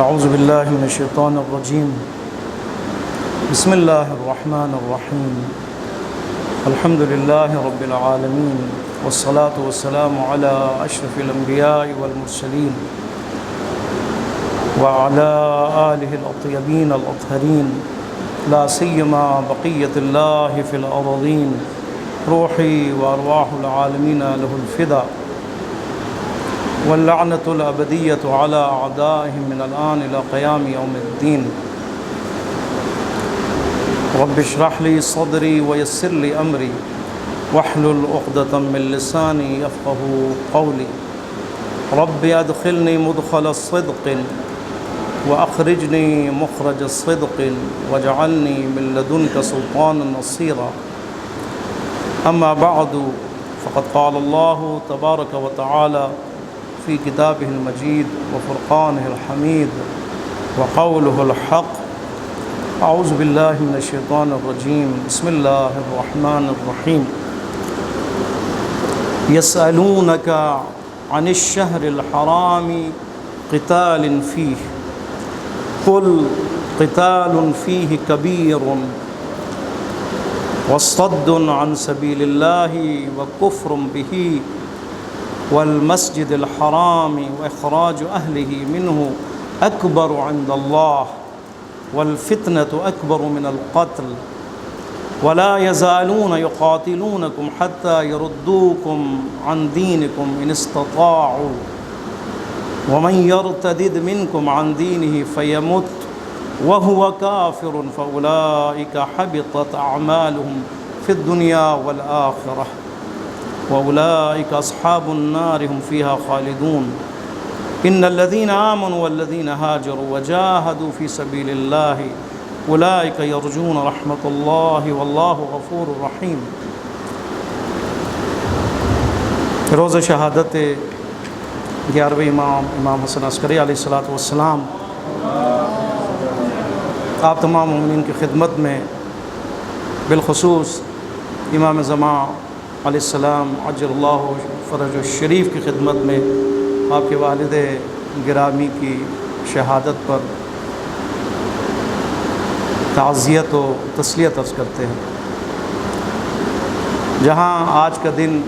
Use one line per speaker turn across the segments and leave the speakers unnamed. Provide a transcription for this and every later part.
اعوذ باللہ من الشیطان الرجیم بسم اللہ الرحمن الرحیم الحمد للہ رب العالمین والصلاة والسلام علی اشرف الانبیاء والمرسلین وعلى آلہ الاطیبین الاطہرین لا سیما بقیت اللہ فی الارضین روحی وارواح العالمین لہ الفدا واللعنة الأبدية على أعدائهم من الآن إلى قيام يوم الدين رب اشرح لي صدري ويسر لي أمري واحلل عقدة من لساني يفقهوا قولي رب أدخلني مدخل الصدق وأخرجني مخرج الصدق واجعلني من لدنك سلطانا نصيرا أما بعد فقد قال الله تبارك وتعالى في كتابه المجيد وفرقانه الحميد وقوله الحق أعوذ بالله من الشيطان الرجيم بسم الله الرحمن الرحيم يسألونك عن الشهر الحرام قتال فيه قل قتال فيه كبير وصد عن سبيل الله وكفر به والمسجد الحرام وإخراج أهله منه أكبر عند الله والفتنة أكبر من القتل ولا يزالون يقاتلونكم حتى يردوكم عن دينكم إن استطاعوا ومن يرتدد منكم عن دينه فيمت وهو كافر فأولئك حبطت أعمالهم في الدنيا والآخرة وأولئك أصحاب النار هم فيها خالدون إن الذين آمنوا والذين هاجروا وجاهدوا في سبيل الله أولئك يرجون رحمة الله والله غفور رحيم۔ روز شہادت 11ویں امام حسن عسکری علیہ السلام آپ تمام مومنین کی خدمت میں بالخصوص امام زمان علیہ السلام عجل اللہ فرج الشریف کی خدمت میں آپ کے والد گرامی کی شہادت پر تعزیت و تسلیت عرض کرتے ہیں۔ جہاں آج کا دن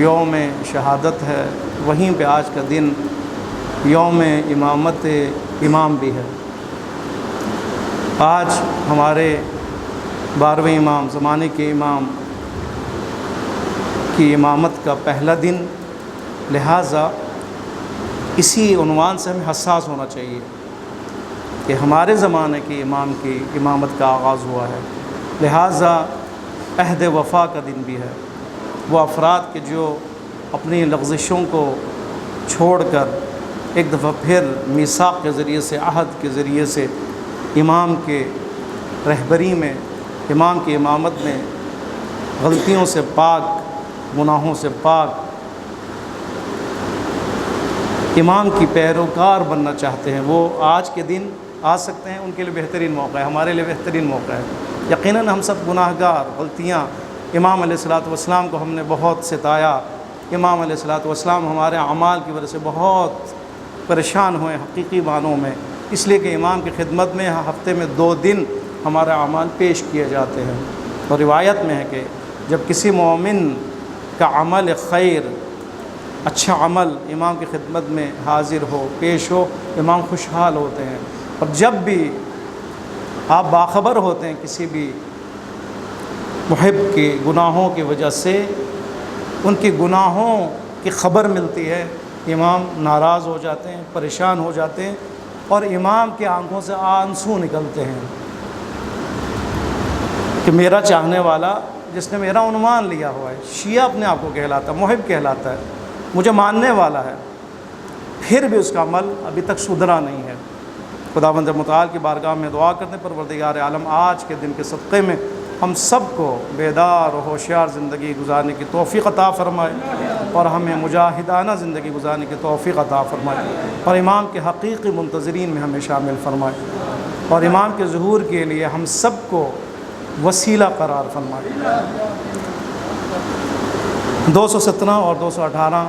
یوم شہادت ہے وہیں پہ آج کا دن یوم امامت امام بھی ہے۔ آج ہمارے 12ویں امام زمانے کے امام کی امامت کا پہلا دن، لہٰذا اسی عنوان سے ہمیں حساس ہونا چاہیے کہ ہمارے زمانے کے امام کی امامت کا آغاز ہوا ہے، لہٰذا عہد وفا کا دن بھی ہے۔ وہ افراد کے جو اپنی لغزشوں کو چھوڑ کر ایک دفعہ پھر میثاق کے ذریعے سے، عہد کے ذریعے سے امام کے رہبری میں، امام کی امامت میں غلطیوں سے پاک، گناہوں سے پاک امام کی پیروکار بننا چاہتے ہیں، وہ آج کے دن آ سکتے ہیں۔ ان کے لیے بہترین موقع ہے، ہمارے لیے بہترین موقع ہے۔ یقیناً ہم سب گناہ گار، غلطیاں، امام علیہ السلام کو ہم نے بہت ستایا، امام علیہ السلام ہمارے اعمال کی وجہ سے بہت پریشان ہوئے حقیقی معنوں میں، اس لیے کہ امام کی خدمت میں ہفتے میں 2 دن ہمارے اعمال پیش کیے جاتے ہیں۔ اور روایت میں ہے کہ جب کسی مومن کا عمل خیر، اچھا عمل امام کی خدمت میں حاضر ہو، پیش ہو، امام خوشحال ہوتے ہیں۔ اور جب بھی آپ باخبر ہوتے ہیں کسی بھی محب کے گناہوں کی وجہ سے، ان کی گناہوں کی خبر ملتی ہے، امام ناراض ہو جاتے ہیں، پریشان ہو جاتے ہیں، اور امام کی آنکھوں سے آنسو نکلتے ہیں کہ میرا چاہنے والا جس نے میرا عنوان لیا ہوا ہے، شیعہ اپنے آپ کو کہلاتا ہے، محب کہلاتا ہے، مجھے ماننے والا ہے، پھر بھی اس کا عمل ابھی تک سدھرا نہیں ہے۔ خداوند متعال کی بارگاہ میں دعا کرتے ہیں پروردگار عالم آج کے دن کے صدقے میں ہم سب کو بیدار و ہوشیار زندگی گزارنے کی توفیق عطا فرمائے، اور ہمیں مجاہدانہ زندگی گزارنے کی توفیق عطا فرمائے، اور امام کے حقیقی منتظرین میں ہمیں شامل فرمائے، اور امام کے ظہور کے لیے ہم سب کو وسیلہ قرار فرمائے۔ 217 اور 218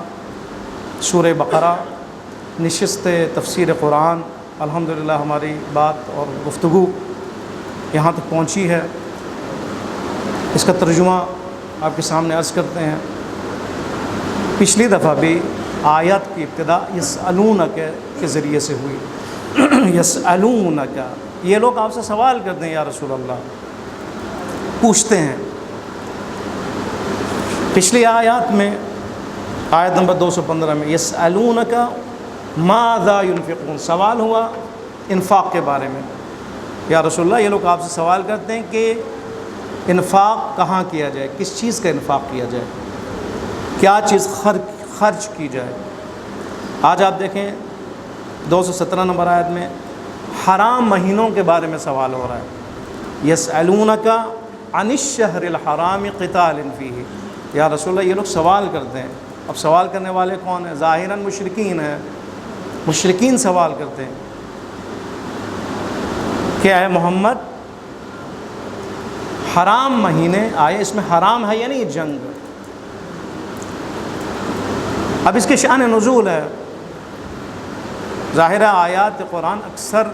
سورہ بقرہ، نشست تفسیر قرآن الحمدللہ ہماری بات اور گفتگو یہاں تک پہنچی ہے۔ اس کا ترجمہ آپ کے سامنے عرض کرتے ہیں۔ پچھلی دفعہ بھی آیات کی ابتدا یسألونک کے ذریعے سے ہوئی۔ یسألونک، یہ لوگ آپ سے سوال کرتے ہیں یا رسول اللہ، پوچھتے ہیں۔ پچھلی آیات میں آیت نمبر 215 میں یسألونک ماذا ينفقون، سوال ہوا انفاق کے بارے میں۔ یا رسول اللہ، یہ لوگ آپ سے سوال کرتے ہیں کہ انفاق کہاں کیا جائے، کس چیز کا انفاق کیا جائے، کیا چیز خرچ کی جائے۔ آج آپ دیکھیں 217 نمبر آیت میں حرام مہینوں کے بارے میں سوال ہو رہا ہے۔ یسألونک عن الشہر الحرام قتال فیہ، یا رسول اللہ یہ لوگ سوال کرتے ہیں۔ اب سوال کرنے والے کون ہیں؟ ظاہراً مشرکین ہیں، مشرکین سوال کرتے ہیں کہ اے محمد حرام مہینے آئے، اس میں حرام ہے یعنی جنگ۔ اب اس کے شأن نزول ہے، ظاہرہ آیات قرآن اکثر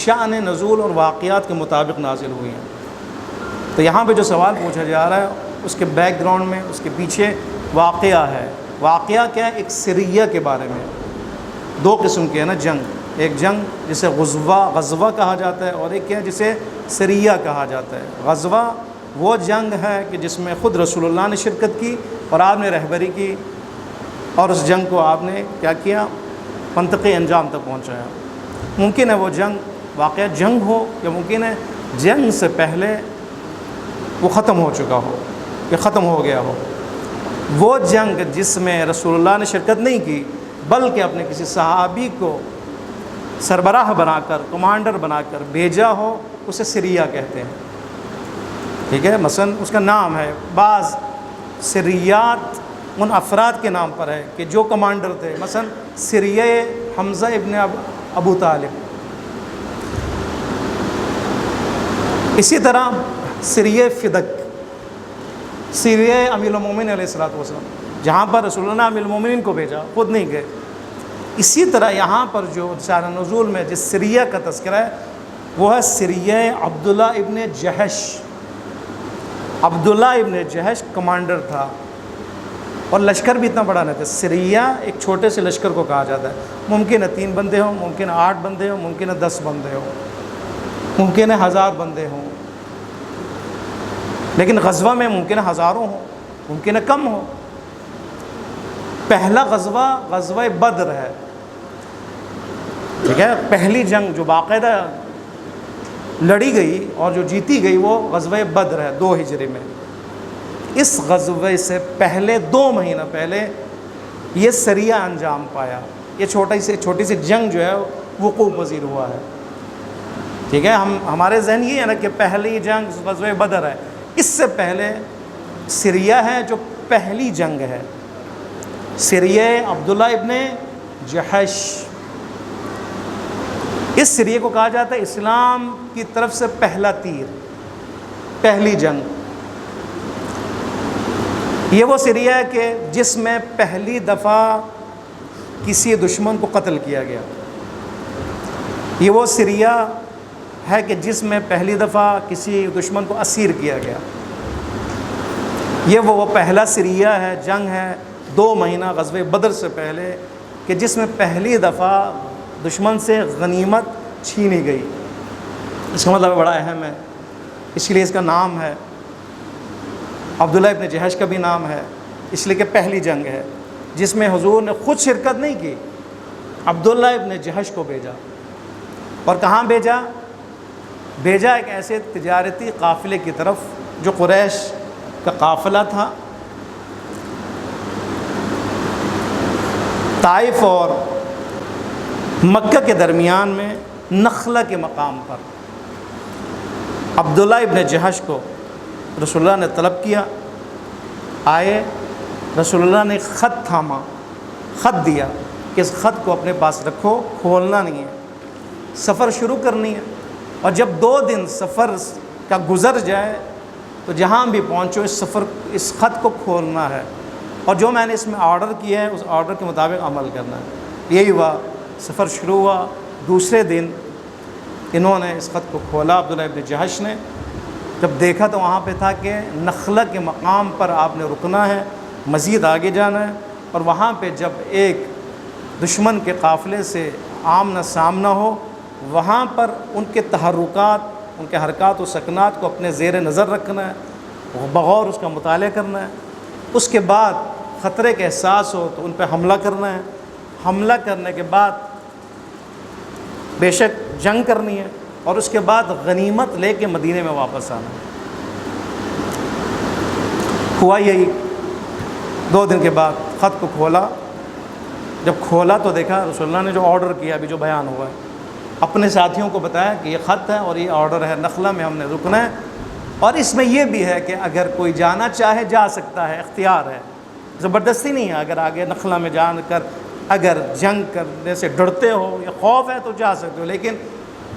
شأن نزول اور واقعات کے مطابق نازل ہوئی ہیں۔ تو یہاں پہ جو سوال پوچھا جا رہا ہے اس کے بیک گراؤنڈ میں، اس کے پیچھے واقعہ ہے۔ واقعہ کیا ہے؟ ایک سریہ کے بارے میں۔ دو قسم کے ہیں نا جنگ، ایک جنگ جسے غزوہ کہا جاتا ہے، اور ایک کیا ہے جسے سریہ کہا جاتا ہے۔ غزوہ وہ جنگ ہے کہ جس میں خود رسول اللہ نے شرکت کی اور آپ نے رہبری کی، اور اس جنگ کو آپ نے کیا کیا؟ منطقی انجام تک پہنچایا۔ ممکن ہے وہ جنگ واقعہ جنگ ہو، یا ممکن ہے جنگ سے پہلے وہ ختم ہو چکا ہو یا ختم ہو گیا ہو۔ وہ جنگ جس میں رسول اللہ نے شرکت نہیں کی بلکہ اپنے کسی صحابی کو سربراہ بنا کر، کمانڈر بنا کر بھیجا ہو، اسے سریہ کہتے ہیں۔ ٹھیک ہے، مثلا اس کا نام ہے، بعض سریات ان افراد کے نام پر ہے کہ جو کمانڈر تھے، مثلا سریہ حمزہ ابن ابو طالب۔ اسی طرح سریہ فدق، سریہ امیر المومنین علیہ الصلوۃ والسلام، جہاں پر رسول اللہ نے امیر المومنین کو بھیجا، خود نہیں گئے۔ اسی طرح یہاں پر جو شأن نزول میں جس سریہ کا تذکرہ ہے وہ ہے سریہ عبداللہ ابن جہش۔ عبداللہ ابن جہش کمانڈر تھا، اور لشکر بھی اتنا بڑا نہیں تھا۔ سریہ ایک چھوٹے سے لشکر کو کہا جاتا ہے۔ ممکن ہے 3 بندے ہوں، ممکن ہے 8 بندے ہوں، ممکن ہے 10 بندے ہوں، ممکن ہے 1000 بندے ہوں، لیکن غزوہ میں ممکن ہے ہزاروں ہوں، ممکن ہے کم ہو۔ پہلا غزوہ غزوہ بدر ہے، ٹھیک ہے، پہلی جنگ جو باقاعدہ لڑی گئی اور جو جیتی گئی وہ غزوہ بدر ہے 2 ہجری میں۔ اس غزوے سے پہلے 2 مہینہ پہلے یہ سریہ انجام پایا۔ یہ چھوٹی سی جنگ جو ہے وقوع پذیر ہوا ہے۔ ٹھیک ہے، ہمارے ذہن یہ ہے نا کہ پہلی جنگ غزوہ بدر ہے، اس سے پہلے سریہ ہے جو پہلی جنگ ہے، سریہ عبداللہ ابن جہش۔ اس سریہ کو کہا جاتا ہے اسلام کی طرف سے پہلا تیر، پہلی جنگ۔ یہ وہ سریہ ہے کہ جس میں پہلی دفعہ کسی دشمن کو قتل کیا گیا۔ یہ وہ سریہ ہے کہ جس میں پہلی دفعہ کسی دشمن کو اسیر کیا گیا۔ یہ وہ پہلا سریہ ہے، جنگ ہے 2 مہینہ غزوہ بدر سے پہلے کہ جس میں پہلی دفعہ دشمن سے غنیمت چھینی گئی۔ اس کا مطلب بڑا اہم ہے، اس لیے اس کا نام ہے، عبداللہ ابن جہش کا بھی نام ہے، اس لیے کہ پہلی جنگ ہے جس میں حضور نے خود شرکت نہیں کی، عبداللہ ابن جہش کو بھیجا۔ اور کہاں بھیجا؟ بھیجا ایک ایسے تجارتی قافلے کی طرف جو قریش کا قافلہ تھا، طائف اور مکہ کے درمیان میں نخلہ کے مقام پر۔ عبداللہ ابن جہش کو رسول اللہ نے طلب کیا، آئے، رسول اللہ نے خط تھاما، خط دیا کہ اس خط کو اپنے پاس رکھو، کھولنا نہیں ہے، سفر شروع کرنی ہے، اور جب 2 دن سفر کا گزر جائے تو جہاں بھی پہنچو اس خط کو کھولنا ہے، اور جو میں نے اس میں آرڈر کیا ہے اس آرڈر کے مطابق عمل کرنا ہے۔ یہی ہوا، سفر شروع ہوا، دوسرے دن انہوں نے اس خط کو کھولا، عبداللہ ابن جہش نے، جب دیکھا تو وہاں پہ تھا کہ نخلہ کے مقام پر آپ نے رکنا ہے، مزید آگے جانا ہے، اور وہاں پہ جب ایک دشمن کے قافلے سے آمنا سامنا ہو، وہاں پر ان کے تحرکات، ان کے حرکات و سکنات کو اپنے زیر نظر رکھنا ہے، بغور اس کا مطالعہ کرنا ہے۔ اس کے بعد خطرے کا احساس ہو تو ان پہ حملہ کرنا ہے، حملہ کرنے کے بعد بے شک جنگ کرنی ہے، اور اس کے بعد غنیمت لے کے مدینے میں واپس آنا ہے۔ ہوا یہی، 2 دن کے بعد خط کو کھولا، جب کھولا تو دیکھا رسول اللہ نے جو آرڈر کیا، ابھی جو بیان ہوا ہے، اپنے ساتھیوں کو بتایا کہ یہ خط ہے اور یہ آرڈر ہے، نخلہ میں ہم نے رکنا ہے، اور اس میں یہ بھی ہے کہ اگر کوئی جانا چاہے جا سکتا ہے، اختیار ہے، زبردستی نہیں ہے۔ اگر آگے نخلہ میں جان کر اگر جنگ کرنے سے ڈرتے ہو یا خوف ہے تو جا سکتے ہو، لیکن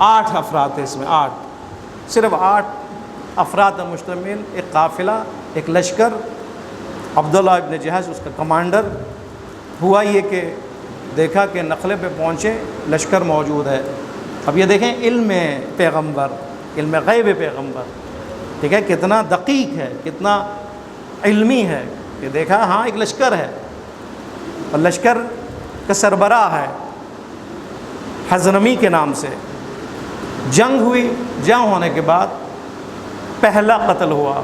8 افراد تھے اس میں، 8، صرف 8 افراد پر مشتمل ایک قافلہ، ایک لشکر، عبداللہ ابن جہش اس کا کمانڈر۔ ہوا یہ کہ دیکھا کہ نخلے پہ پہنچے، لشکر موجود ہے۔ اب یہ دیکھیں علم پیغمبر، علم غیب پیغمبر، ٹھیک ہے، کتنا دقیق ہے، کتنا علمی ہے، کہ دیکھا ہاں ایک لشکر ہے، اور لشکر کا سربراہ ہے حضرمی کے نام سے۔ جنگ ہوئی، جنگ ہونے کے بعد پہلا قتل ہوا،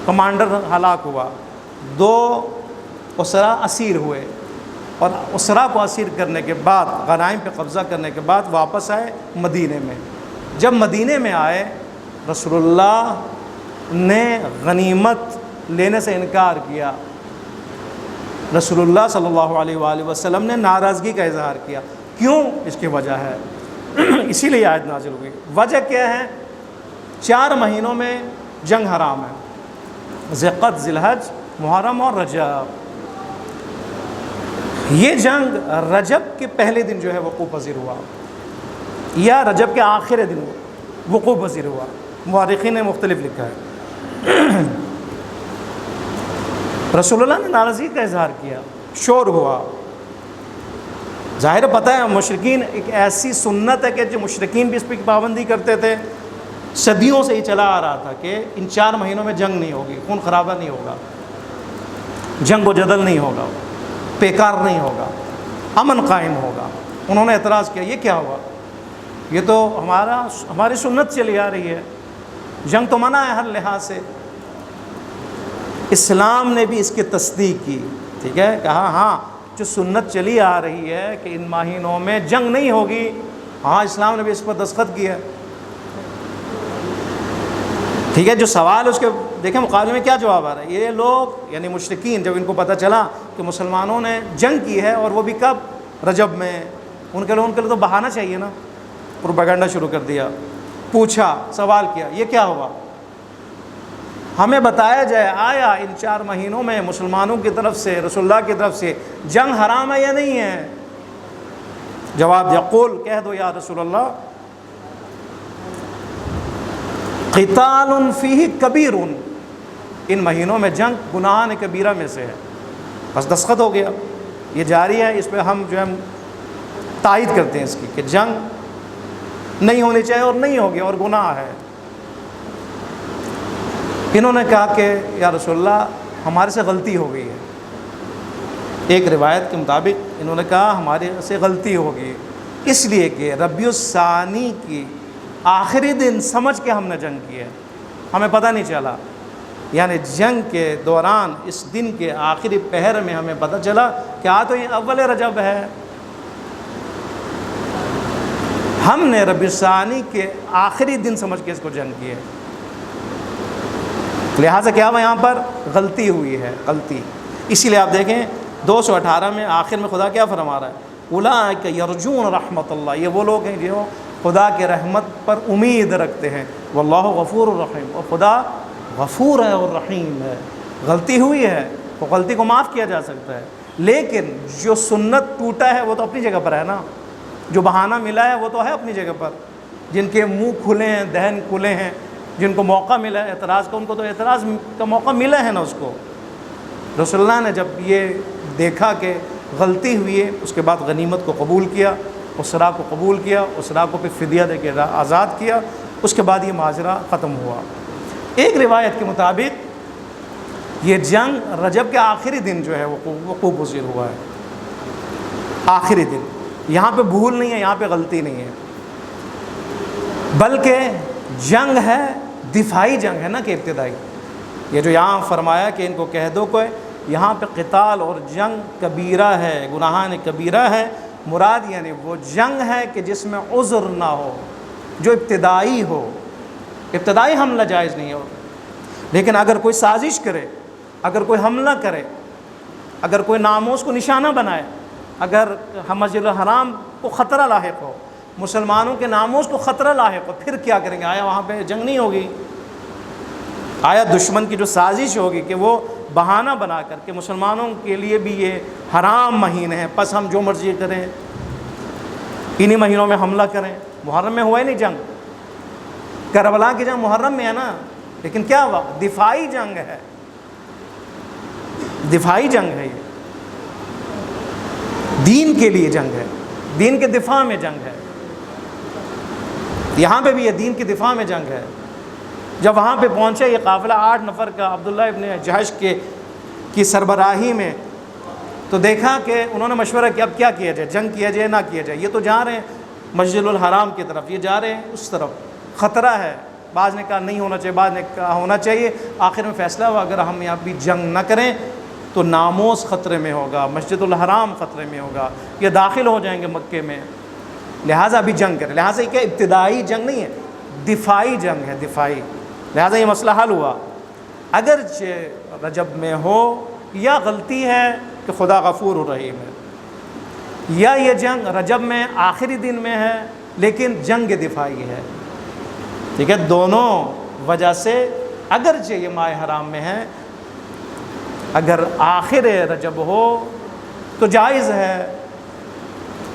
کمانڈر ہلاک ہوا، 2 اسرا اسیر ہوئے، اور اسرا کو اسیر کرنے کے بعد، غنائم پہ قبضہ کرنے کے بعد واپس آئے مدینے میں۔ جب مدینے میں آئے، رسول اللہ نے غنیمت لینے سے انکار کیا، رسول اللہ صلی اللہ علیہ وآلہ وسلم نے ناراضگی کا اظہار کیا۔ کیوں؟ اس کی وجہ ہے، اسی لیے آیت نازل ہوئی۔ وجہ کیا ہے؟ 4 مہینوں میں جنگ حرام ہے، ذی-القعدہ، ذی-الحجہ، محرم اور رجب۔ یہ جنگ رجب کے پہلے دن جو ہے وقوع پذیر ہوا، یا رجب کے آخر دن وقوع پذیر ہوا، مورخین نے مختلف لکھا ہے۔ رسول اللہ نے ناراضگی کا اظہار کیا، شور ہوا۔ ظاہر پتہ ہے مشرکین، ایک ایسی سنت ہے کہ جو مشرکین بھی اس پہ پابندی کرتے تھے، صدیوں سے یہ چلا آ رہا تھا کہ ان 4 مہینوں میں جنگ نہیں ہوگی، خون خرابہ نہیں ہوگا، جنگ و جدل نہیں ہوگا، بیکار نہیں ہوگا، امن قائم ہوگا۔ انہوں نے اعتراض کیا، یہ کیا ہوا؟ یہ تو ہماری سنت چلی آ رہی ہے، جنگ تو منع ہے ہر لحاظ سے۔ اسلام نے بھی اس کی تصدیق کی، ٹھیک ہے، کہا ہاں جو سنت چلی آ رہی ہے کہ ان مہینوں میں جنگ نہیں ہوگی، ہاں اسلام نے بھی اس پر دستخط کیا، ٹھیک ہے۔ جو سوال اس کے دیکھیں مقابلے میں کیا جواب آ رہا ہے، یہ لوگ یعنی مشرکین جب ان کو پتہ چلا کہ مسلمانوں نے جنگ کی ہے، اور وہ بھی کب؟ رجب میں، ان کے لیے تو بہانہ چاہیے نا، پروپیگنڈا شروع کر دیا، پوچھا، سوال کیا، یہ کیا ہوا؟ ہمیں بتایا جائے آیا ان 4 مہینوں میں مسلمانوں کی طرف سے، رسول اللہ کی طرف سے جنگ حرام ہے یا نہیں ہے؟ جواب دیا، قول، کہہ دو یا رسول اللہ، قتال فیہ کبیر، ان مہینوں میں جنگ گناہ کبیرہ میں سے ہے۔ بس دستخط ہو گیا، یہ جاری ہے، اس پہ ہم جو ہے تائید کرتے ہیں اس کی کہ جنگ نہیں ہونی چاہیے اور نہیں ہوگی اور گناہ ہے۔ انہوں نے کہا کہ یا رسول اللہ ہمارے سے غلطی ہو گئی ہے، ایک روایت کے مطابق انہوں نے کہا ہمارے سے غلطی ہو گئی، اس لیے کہ ربیع الثانی کی آخری دن سمجھ کے ہم نے جنگ کی ہے، ہمیں پتہ نہیں چلا، یعنی جنگ کے دوران اس دن کے آخری پہر میں ہمیں پتہ چلا کہ تو یہ اول رجب ہے، ہم نے ربیع الثانی کے آخری دن سمجھ کے اس کو جنگ کی ہے، لہٰذا کیا ہوا یہاں پر غلطی ہوئی ہے، غلطی۔ اسی لیے آپ دیکھیں 218 میں آخر میں خدا کیا فرما رہا ہے، اولئک یرجون رحمت اللہ، یہ وہ لوگ ہیں جو خدا کے رحمت پر امید رکھتے ہیں، واللہ غفور الرحیم، اور خدا غفور ہے اور رحیم ہے۔ غلطی ہوئی ہے تو غلطی کو معاف کیا جا سکتا ہے، لیکن جو سنت ٹوٹا ہے وہ تو اپنی جگہ پر ہے نا، جو بہانہ ملا ہے وہ تو ہے اپنی جگہ پر، جن کے منہ کھلے ہیں، دہن کھلے ہیں، جن کو موقع ملا ہے اعتراض کا، ان کو تو اعتراض کا موقع ملا ہے نا اس کو۔ رسول اللہ نے جب یہ دیکھا کہ غلطی ہوئی ہے، اس کے بعد غنیمت کو قبول کیا، اسرا کو قبول کیا، اسرا کو پھر فدیہ دے کے آزاد کیا، اس کے بعد یہ ماجرا ختم ہوا۔ ایک روایت کے مطابق یہ جنگ رجب کے آخری دن جو ہے وقوع پذیر ہوا ہے، آخری دن۔ یہاں پہ بھول نہیں ہے، یہاں پہ غلطی نہیں ہے، بلکہ جنگ ہے، دفاعی جنگ ہے نا کہ ابتدائی۔ یہ جو یہاں فرمایا کہ ان کو کہہ دو کہ یہاں پہ قتال اور جنگ کبیرہ ہے، گناہان کبیرہ ہے، مراد یعنی وہ جنگ ہے کہ جس میں عذر نہ ہو، جو ابتدائی ہو۔ ابتدائی حملہ جائز نہیں ہو، لیکن اگر کوئی سازش کرے، اگر کوئی حملہ کرے، اگر کوئی ناموس کو نشانہ بنائے، اگر مسجد الحرام کو خطرہ لاحق ہو، مسلمانوں کے ناموس کو خطرہ لاحق ہو، پھر کیا کریں گے؟ آیا وہاں پہ جنگ نہیں ہوگی؟ آیا دشمن کی جو سازش ہوگی کہ وہ بہانہ بنا کر کے مسلمانوں کے لیے بھی یہ حرام مہینے ہیں، پس ہم جو مرضی کریں، انہی مہینوں میں حملہ کریں؟ محرم میں ہوا ہی نہیں جنگ، کربلا کی جنگ محرم میں ہے نا، لیکن کیا ہوا؟ دفاعی جنگ ہے، دفاعی جنگ ہے، یہ دین کے لیے جنگ ہے، دین کے دفاع میں جنگ ہے۔ یہاں پہ بھی یہ دین کی دفاع میں جنگ ہے۔ جب وہاں پہ پہنچے یہ قافلہ 8 نفر کا عبداللہ ابن جہش کی سربراہی میں، تو دیکھا کہ انہوں نے مشورہ کیا اب کیا کیا جائے، جنگ کیا جائے نہ کیا جائے؟ یہ تو جا رہے ہیں مسجد الحرام کی طرف، یہ جا رہے ہیں اس طرف، خطرہ ہے۔ بعض نے کہا نہیں ہونا چاہیے، بعض نے کہا ہونا چاہیے۔ آخر میں فیصلہ ہوا اگر ہم یہاں بھی جنگ نہ کریں تو ناموس خطرے میں ہوگا، مسجد الحرام خطرے میں ہوگا، یہ داخل ہو جائیں گے مکے میں، لہٰذا ابھی جنگ کریں۔ لہٰذا یہ کہ ابتدائی جنگ نہیں ہے، دفاعی جنگ ہے، دفاعی۔ لہٰذا یہ مسئلہ حل ہوا۔ اگرچہ رجب میں ہو، یا غلطی ہے کہ خدا غفور الرحیم ہے، یا یہ جنگ رجب میں آخری دن میں ہے لیکن جنگ دفاعی ہے، ٹھیک ہے، دونوں وجہ سے اگرچہ یہ ماہ حرام میں ہے، اگر آخر رجب ہو تو جائز ہے،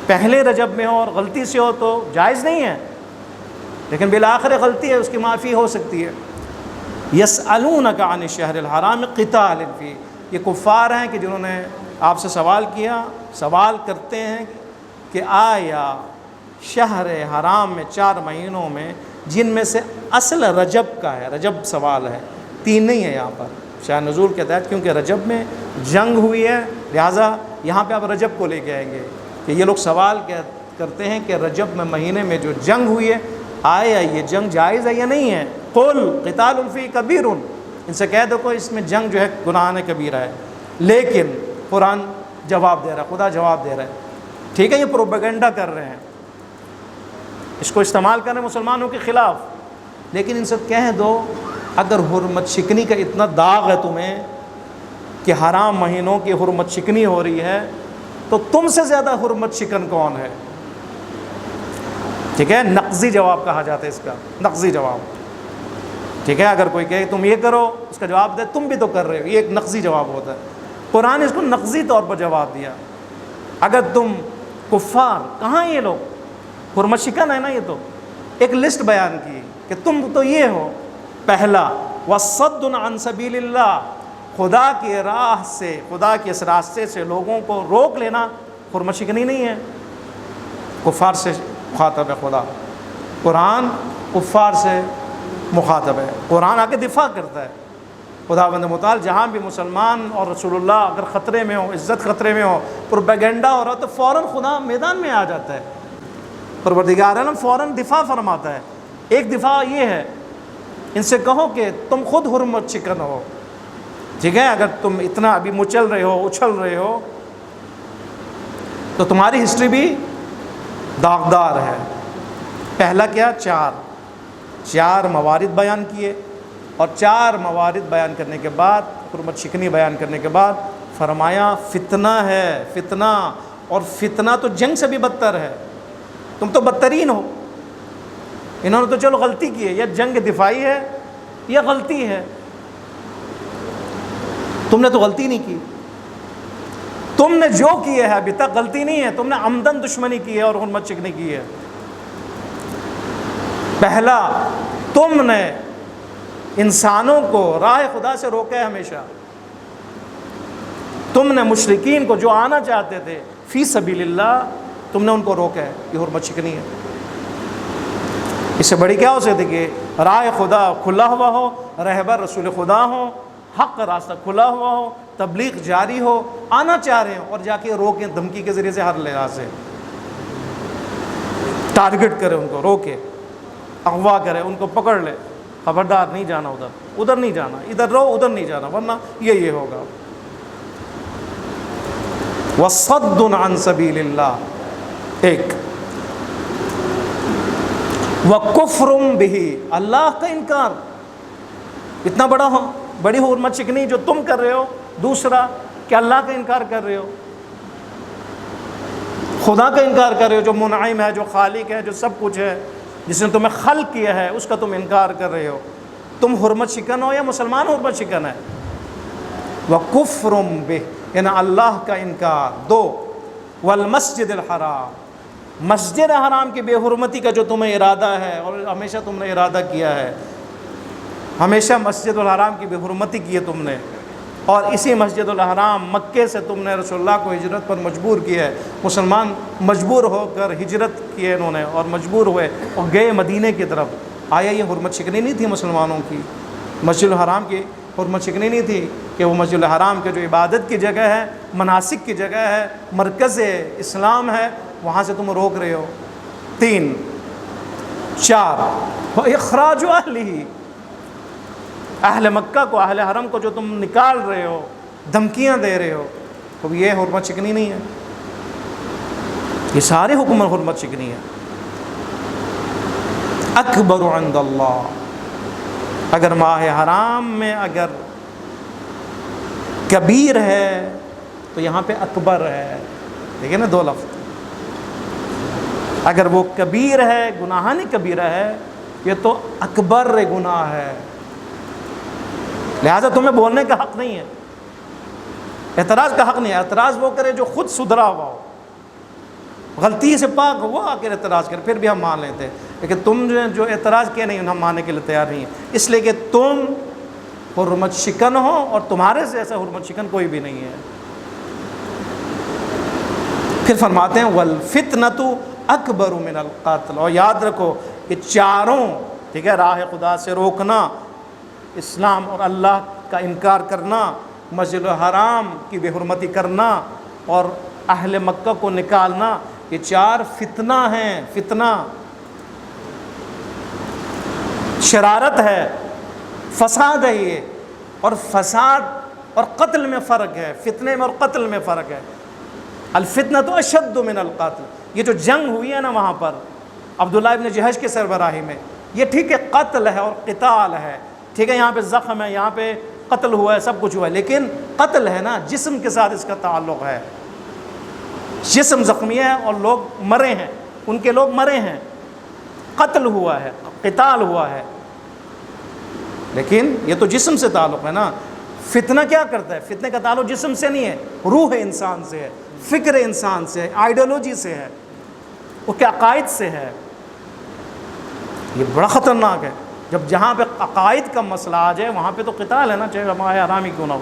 پہلے رجب میں ہو اور غلطی سے ہو تو جائز نہیں ہے، لیکن بالآخر غلطی ہے، اس کی معافی ہو سکتی ہے۔ یسألونک عن الشہر الحرام قتال فیہ، یہ کفار ہیں کہ جنہوں نے آپ سے سوال کیا، سوال کرتے ہیں کہ آیا شہر حرام میں 4 مہینوں میں جن میں سے اصل رجب کا ہے، رجب سوال ہے، 3 نہیں ہے یہاں پر شاہ نزول کے تحت، کیونکہ رجب میں جنگ ہوئی ہے، لہٰذا یہاں پہ آپ رجب کو لے کے آئیں گے کہ یہ لوگ سوال کرتے ہیں کہ رجب میں مہینے میں جو جنگ ہوئی ہے، آیا یہ جنگ جائز ہے یا نہیں ہے؟ قل قتال فیہ کبیر، ان سے کہہ دو کہ اس میں جنگ جو ہے گناہ کبیرہ ہے۔ لیکن قرآن جواب دے رہا ہے، خدا جواب دے رہا ہے، ٹھیک ہے، یہ پروپیگنڈا کر رہے ہیں، اس کو استعمال کر رہے ہیں مسلمانوں کے خلاف، لیکن ان سے کہہ دو اگر حرمت شکنی کا اتنا داغ ہے تمہیں کہ حرام مہینوں کی حرمت شکنی ہو رہی ہے، تو تم سے زیادہ حرمت شکن کون ہے؟ ٹھیک ہے، نقضی جواب کہا جاتا ہے اس کا، نقضی جواب، ٹھیک ہے۔ اگر کوئی کہے تم یہ کرو، اس کا جواب دے تم بھی تو کر رہے ہو، یہ ایک نقضی جواب ہوتا ہے۔ قرآن اس کو نقضی طور پر جواب دیا، اگر تم کفار، کہاں یہ لوگ حرمت شکن ہے نا، یہ تو ایک لسٹ بیان کی کہ تم تو یہ ہو، پہلا وصد عن سبیل اللہ، خدا کی راہ سے، خدا کے اس راستے سے لوگوں کو روک لینا حرمت شکنی نہیں ہے، کفار سے مخاطب ہے خدا، قرآن کفار سے مخاطب ہے، قرآن آ کے دفاع کرتا ہے۔ خداوند متعال جہاں بھی مسلمان اور رسول اللہ اگر خطرے میں ہو، عزت خطرے میں ہو، پروپیگنڈا ہو رہا تو فوراً خدا میدان میں آ جاتا ہے، پروردگار عالم فوراً دفاع فرماتا ہے۔ ایک دفاع یہ ہے، ان سے کہو کہ تم خود حرمت شکن ہو، ٹھیک ہے، اگر تم اتنا ابھی مچل رہے ہو، اچھل رہے ہو، تو تمہاری ہسٹری بھی داغدار ہے۔ پہلا کیا؟ 4 موارد بیان کیے، اور 4 موارد بیان کرنے کے بعد، حرمت شکنی بیان کرنے کے بعد فرمایا فتنہ ہے، فتنہ، اور فتنہ تو جنگ سے بھی بدتر ہے، تم تو بدترین ہو۔ انہوں نے تو چلو غلطی کی ہے، یا جنگ دفاعی ہے یا غلطی ہے، تم نے تو غلطی نہیں کی، تم نے جو کیا ہے ابھی تک غلطی نہیں ہے، تم نے عمدن دشمنی کی ہے اور حرمت شکنی کی ہے۔ پہلا، تم نے انسانوں کو راہ خدا سے روکا ہے ہمیشہ، تم نے مشرکین کو جو آنا چاہتے تھے فی سبیل اللہ تم نے ان کو روکا ہے، یہ حرمت شکنی ہے۔ اس سے بڑی کیا ہو سکتی کہ راہ خدا کھلا ہوا ہو، رہبر رسول خدا ہو، حق کا راستہ کھلا ہوا ہو، تبلیغ جاری ہو، آنا چاہ رہے ہوں اور جا کے روکیں دھمکی کے ذریعے سے، ہر لحاظ سے ٹارگٹ کرے، ان کو روکے، اغوا کرے، ان کو پکڑ لے، خبردار نہیں جانا ادھر نہیں جانا، ادھر رہو ادھر نہیں جانا، ورنہ یہ ہوگا۔ وَصَدٌّ عَن سَبِيلِ اللَّهِ، ایک وَكُفْرٌ بِهِ، اللہ کا انکار، اتنا بڑی حرمت شکنی جو تم کر رہے ہو۔ دوسرا کہ اللہ کا انکار کر رہے ہو، خدا کا انکار کر رہے ہو جو منعم ہے، جو خالق ہے، جو سب کچھ ہے، جس نے تمہیں خلق کیا ہے، اس کا تم انکار کر رہے ہو۔ تم حرمت شکن ہو یا مسلمان حرمت شکن ہے؟ وَكُفْرٌ بِهِ، یعنی اللہ کا انکار۔ دو وَالْمَسْجِدِ الْحَرَامِ، مسجد حرام کی بے حرمتی کا جو تمہیں ارادہ ہے اور ہمیشہ تم نے ارادہ کیا ہے، ہمیشہ مسجد الحرام کی بے حرمتی کی ہے تم نے، اور اسی مسجد الحرام مکے سے تم نے رسول اللہ کو ہجرت پر مجبور کیا ہے۔ مسلمان مجبور ہو کر ہجرت کیے انہوں نے، اور مجبور ہوئے اور گئے مدینے کی طرف۔ آیا یہ حرمت شکنی نہیں تھی مسلمانوں کی؟ مسجد الحرام کی حرمت شکنی نہیں تھی کہ وہ مسجد الحرام کے جو عبادت کی جگہ ہے، مناسک کی جگہ ہے، مرکز اسلام ہے، وہاں سے تم روک رہے ہو؟ تین چار اخراج اہلہ، اہل مکہ کو، اہل حرم کو جو تم نکال رہے ہو، دھمکیاں دے رہے ہو، تو یہ حرمت شکنی نہیں ہے؟ یہ سارے حکم حرمت شکنی ہے۔ اکبر عند اللہ، اگر ماہ حرام میں اگر کبیر ہے تو یہاں پہ اکبر ہے، ٹھیک ہے نا، دو لفظ۔ اگر وہ کبیر ہے، گناہانی کبیرہ ہے، یہ تو اکبر گناہ ہے، لہذا تمہیں بولنے کا حق نہیں ہے، اعتراض کا حق نہیں ہے۔ اعتراض وہ کرے جو خود سدھرا ہوا ہو، غلطی سے پاک ہو، وہ آ کر اعتراض کرے، پھر بھی ہم مان لیتے ہیں۔ لیکن تم جو اعتراض کیا نہیں، ہم ماننے کے لیے تیار نہیں ہیں، اس لیے کہ تم حرمت شکن ہو اور تمہارے سے ایسا حرمت شکن کوئی بھی نہیں ہے۔ پھر فرماتے ہیں وَالْفِتْنَةُ أَكْبَرُ مِنَ الْقَتْلِ، اور یاد رکھو یہ چاروں، ٹھیک ہے، راہ خدا سے روکنا، اسلام اور اللہ کا انکار کرنا، مسجد الحرام کی بے حرمتی کرنا، اور اہل مکہ کو نکالنا، یہ چار فتنہ ہیں۔ فتنہ شرارت ہے، فساد ہے یہ، اور فساد اور قتل میں فرق ہے، فتنے میں اور قتل میں فرق ہے۔ الفتنۃ اشد من القتل، یہ جو جنگ ہوئی ہے نا وہاں پر عبداللہ ابن جہش کے سربراہی میں، یہ ٹھیک ہے قتل ہے اور قتال ہے، ٹھیک ہے، یہاں پہ زخم ہے، یہاں پہ قتل ہوا ہے، سب کچھ ہوا ہے، لیکن قتل ہے نا، جسم کے ساتھ اس کا تعلق ہے، جسم زخمی ہے اور لوگ مرے ہیں، ان کے لوگ مرے ہیں، قتل ہوا ہے، قتال ہوا ہے، لیکن یہ تو جسم سے تعلق ہے نا۔ فتنہ کیا کرتا ہے؟ فتنے کا تعلق جسم سے نہیں ہے، روح انسان سے ہے، فکر انسان سے ہے، آئیڈیالوجی سے ہے، وہ کے عقائد سے ہے۔ یہ بڑا خطرناک ہے، جب جہاں پہ عقائد کا مسئلہ آ جائے وہاں پہ تو قتال ہے نا، چاہے ہمارے حرام ہی کیوں نہ ہو۔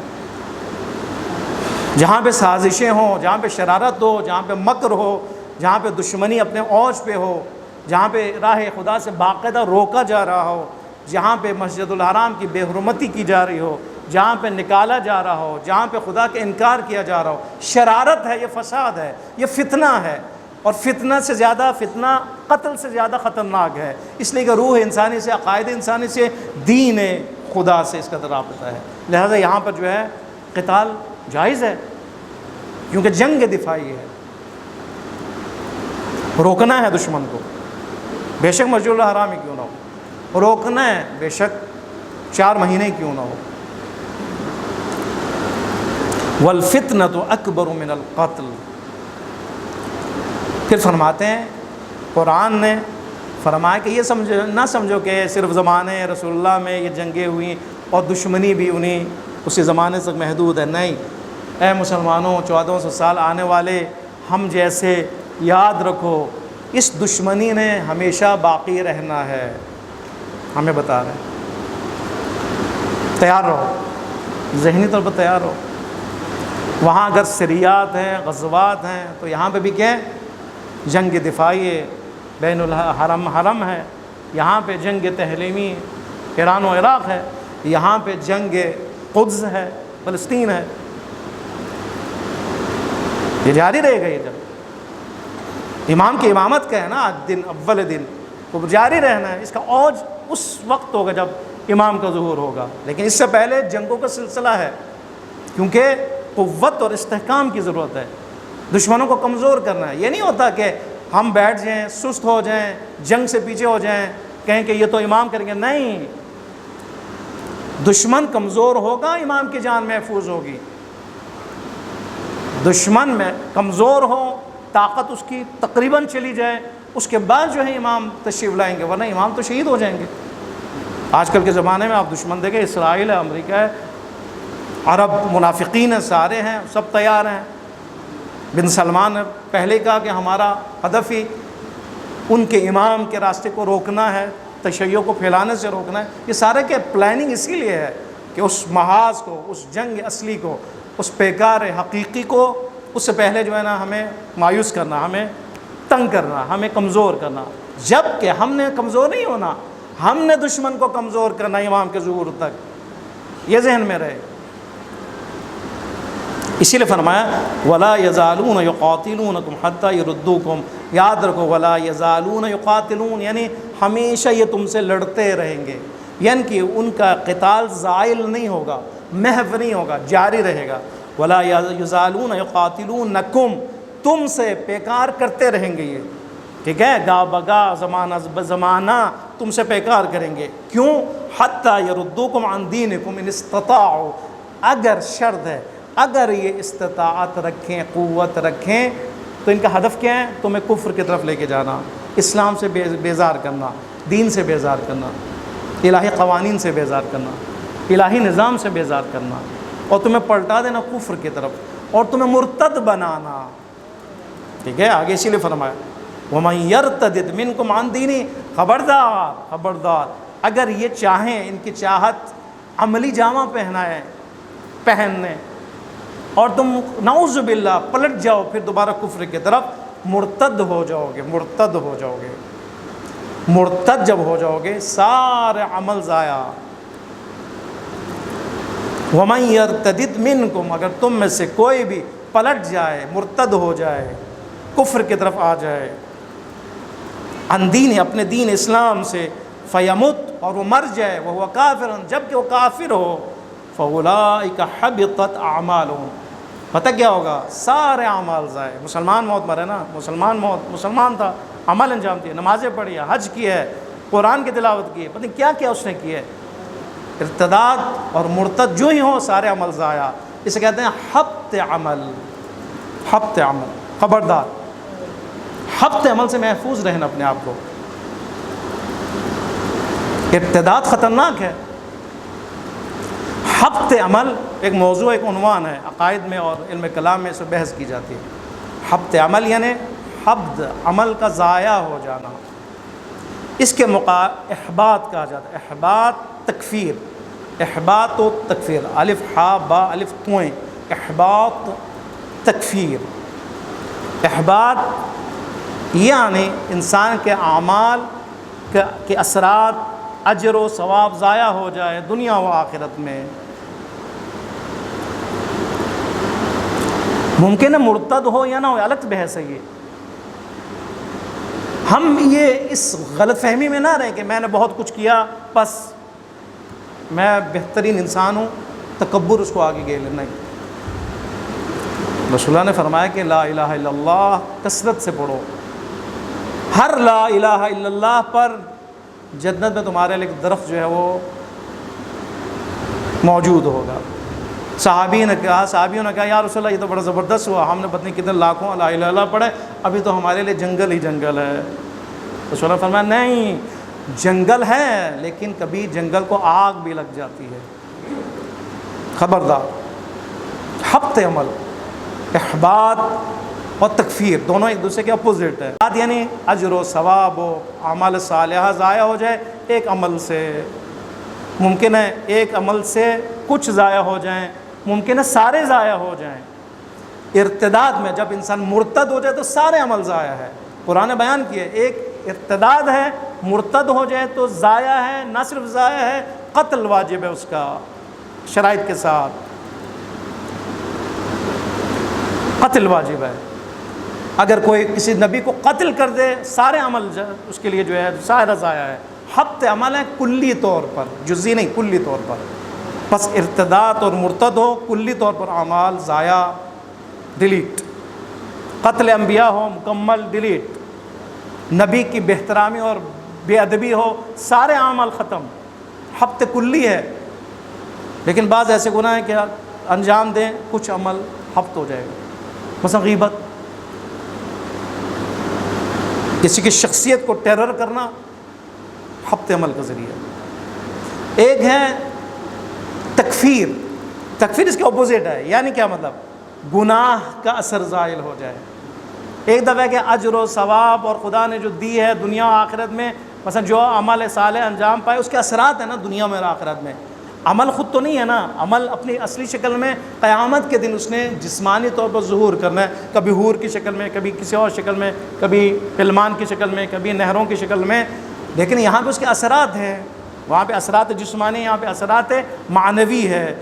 جہاں پہ سازشیں ہوں، جہاں پہ شرارت ہو، جہاں پہ مکر ہو، جہاں پہ دشمنی اپنے اوج پہ ہو، جہاں پہ راہ خدا سے باقاعدہ روکا جا رہا ہو، جہاں پہ مسجد الحرام کی بے حرمتی کی جا رہی ہو، جہاں پہ نکالا جا رہا ہو، جہاں پہ خدا کے انکار کیا جا رہا ہو، شرارت ہے، یہ فساد ہے، یہ فتنہ ہے، اور فتنہ سے زیادہ، فتنہ قتل سے زیادہ خطرناک ہے، اس لیے کہ روح انسانی سے، عقائد انسانی سے، دین خدا سے اس کا رابطہ ہے، لہذا یہاں پر جو ہے قتال جائز ہے، کیونکہ جنگ دفاعی ہے، روکنا ہے دشمن کو، بے شک مسجد الحرام ہی کیوں نہ ہو، روکنا ہے بے شک 4 مہینے کیوں نہ ہو۔ والفتنۃ اکبر من القتل، پھر فرماتے ہیں قرآن نے فرمایا کہ یہ نہ سمجھو کہ صرف زمانے رسول اللہ میں یہ جنگیں ہوئیں اور دشمنی بھی انہیں اسی زمانے تک محدود ہے، نہیں، اے مسلمانوں 1400 سال آنے والے ہم جیسے، یاد رکھو اس دشمنی نے ہمیشہ باقی رہنا ہے، ہمیں بتا رہے ہیں، تیار رہو، ذہنی طور پر تیار رہو۔ وہاں اگر سریات ہیں، غزوات ہیں، تو یہاں پہ بھی کیا ہے؟ جنگ دفاعی بین الحرم حرم ہے، یہاں پہ جنگ تحریمی ایران و عراق ہے، یہاں پہ جنگ قدس ہے، فلسطین ہے. یہ جاری رہے گا. یہ جب امام کی امامت کا ہے نا دن اول دن، تو جاری رہنا ہے. اس کا اوج اس وقت ہوگا جب امام کا ظہور ہوگا، لیکن اس سے پہلے جنگوں کا سلسلہ ہے، کیونکہ قوت اور استحکام کی ضرورت ہے. دشمنوں کو کمزور کرنا ہے. یہ نہیں ہوتا کہ ہم بیٹھ جائیں، سست ہو جائیں، جنگ سے پیچھے ہو جائیں، کہیں کہ یہ تو امام کریں گے. نہیں، دشمن کمزور ہوگا، امام کی جان محفوظ ہوگی. دشمن میں کمزور ہو، طاقت اس کی تقریباً چلی جائے، اس کے بعد جو ہے امام تشریف لائیں گے، ورنہ امام تو شہید ہو جائیں گے. آج کل کے زمانے میں آپ دشمن دیکھیں، اسرائیل ہے، امریکہ ہے، عرب منافقین ہیں، سارے ہیں، سب تیار ہیں. بن سلمان نے پہلے کہا کہ ہمارا ہدف ہی ان کے امام کے راستے کو روکنا ہے، تشیع کو پھیلانے سے روکنا ہے. یہ سارے کے پلاننگ اسی لیے ہے کہ اس محاذ کو، اس جنگ اصلی کو، اس پیکار حقیقی کو اس سے پہلے جو ہے نا ہمیں مایوس کرنا، ہمیں تنگ کرنا، ہمیں کمزور کرنا. جب کہ ہم نے کمزور نہیں ہونا، ہم نے دشمن کو کمزور کرنا امام کے ظہور تک. یہ ذہن میں رہے. اسی لیے فرمایا وَلَا يَزَالُونَ يُقَاتِلُونَكُمْ حَتَّى يُرُدُّوكُمْ. یاد رکھو وَلَا يَزَالُونَ يُقَاتِلُونَ، یعنی ہمیشہ یہ تم سے لڑتے رہیں گے، یعنی کہ ان کا قتال زائل نہیں ہوگا، محو نہیں ہوگا، جاری رہے گا. وَلَا يَزَالُونَ يُقَاتِلُونَكُمْ، تم سے پیکار کرتے رہیں گے. یہ ٹھیک ہے، گاہ بگاہ، زمانہ بزمانہ تم سے پیکار کریں گے. کیوں؟ حَتَّى يَرُدُّوكُمْ عَنْ دِينِكُمْ إِنِ اسْتَطَاعُوا، اگر شرط ہے، اگر یہ استطاعت رکھیں، قوت رکھیں، تو ان کا ہدف کیا ہے؟ تمہیں کفر کی طرف لے کے جانا، اسلام سے بیزار کرنا، دین سے بیزار کرنا، الہی قوانین سے بیزار کرنا، الہی نظام سے بیزار کرنا، اور تمہیں پلٹا دینا کفر کی طرف، اور تمہیں مرتد بنانا. ٹھیک ہے، آگے اسی لیے فرمایا وَمَن يَرْتَدِدْ مِنْكُمْ عَنْ دِينِهِ، خبردار اگر یہ چاہیں، ان کی چاہت عملی جامہ پہننے اور تم نعوذ باللہ پلٹ جاؤ پھر دوبارہ کفر کی طرف، مرتد ہو جاؤ گے. مرتد جب ہو جاؤ گے سارے عمل ضائع. وَمَن يَرْتَدِدْ مِنْكُمْ، اگر تم میں سے کوئی بھی پلٹ جائے، مرتد ہو جائے، کفر کی طرف آ جائے، عن دین، اپنے دین اسلام سے، فیمت، اور وہ مر جائے، وہو کافر، جب کہ وہ کافر ہو، فَأُولَٰئِكَ حَبِطَتْ أَعْمَالُهُمْ، پتہ کیا ہوگا؟ سارے اعمال ضائع. مسلمان موت مرے نا، مسلمان تھا، عمل انجام دیا، نمازیں پڑھی ہے، حج کی ہے، قرآن کی تلاوت کی ہے، پتہ کیا کیا اس نے کی ہے. ارتداد اور مرتد جو ہی ہو سارے عمل ضائع. اسے کہتے ہیں حبط عمل. خبردار، حبط عمل سے محفوظ رہنا اپنے آپ کو. ارتداد خطرناک ہے. حبط عمل ایک موضوع، ایک عنوان ہے، عقائد میں اور علم کلام میں اس پر بحث کی جاتی ہے. حبط عمل یعنی حبط، عمل کا ضائع ہو جانا. اس کے احباط کہا جاتا ہے. احباط و تکفیر، الف ہا با الف توئیں، احباط تکفیر. احباط یعنی انسان کے اعمال کے اثرات، اجر و ثواب ضائع ہو جائے دنیا و آخرت میں. ممکن ہے مرتد ہو یا نہ ہو، الگ بحث ہے. یہ ہم یہ اس غلط فہمی میں نہ رہیں کہ میں نے بہت کچھ کیا بس میں بہترین انسان ہوں، تکبر اس کو آگے گے لینا. نہیں، رسول اللہ نے فرمایا کہ لا الہ الا اللہ کثرت سے پڑھو. ہر لا الہ الا اللہ پر جنت میں تمہارے لیے ایک درخت جو ہے وہ موجود ہوگا. صحابیوں نے کہا یا رسول اللہ یہ تو بڑا زبردست ہوا، ہم نے پتہ نہیں کتنے لاکھوں لا الہ الا اللہ پڑھے، ابھی تو ہمارے لیے جنگل ہی جنگل ہے. رسول اللہ فرمایا نہیں، جنگل ہے لیکن کبھی جنگل کو آگ بھی لگ جاتی ہے. خبردار. حبط عمل، احباط اور تکفیر دونوں ایک دوسرے کے اپوزٹ ہے. یعنی اجر و ثواب و اعمال صالحہ ضائع ہو جائے ایک عمل سے. ممکن ہے ایک عمل سے کچھ ضائع ہو جائیں، ممکن ہے سارے ضائع ہو جائیں. ارتداد میں جب انسان مرتد ہو جائے تو سارے عمل ضائع ہے. قرآن نے بیان کیا ہے، ایک ارتداد ہے، مرتد ہو جائے تو ضائع ہے، نہ صرف ضائع ہے، قتل واجب ہے اس کا شرائط کے ساتھ، قتل واجب ہے۔ اگر کوئی کسی نبی کو قتل کر دے سارے عمل اس کے لیے جو ہے سارا ضائع ہے۔ حبط عمل ہے کلی طور پر، جزئی نہیں، کلی طور پر۔ بس ارتداد اور مرتد ہو کلی طور پر اعمال ضائع، ڈیلیٹ۔ قتل انبیاء ہو مکمل ڈیلیٹ، نبی کی بے احترامی اور بے ادبی ہو سارے اعمال ختم، حبط کلی ہے۔ لیکن بعض ایسے گناہ ہیں کہ انجام دیں کچھ عمل حبط ہو جائے گا، مثلا غیبت، کسی کی شخصیت کو ٹیرر کرنا حبط عمل کا ذریعہ۔ ایک ہے تکفیر، تکفیر اس کے اپوزٹ ہے، یعنی کیا مطلب؟ گناہ کا اثر زائل ہو جائے۔ ایک دفعہ کہ اجر و ثواب اور خدا نے جو دی ہے دنیا و آخرت میں، مثلا جو عمل صالح انجام پائے اس کے اثرات ہیں نا دنیا میں اور آخرت میں، عمل خود تو نہیں ہے نا، عمل اپنی اصلی شکل میں قیامت کے دن اس نے جسمانی طور پر ظہور کرنا ہے، کبھی حور کی شکل میں، کبھی کسی اور شکل میں، کبھی فلمان کی شکل میں، کبھی نہروں کی شکل میں۔ لیکن یہاں پہ اس کے اثرات ہیں، وہاں پہ اثرات جسمانی، یہاں پہ اثرات معنوی ہے،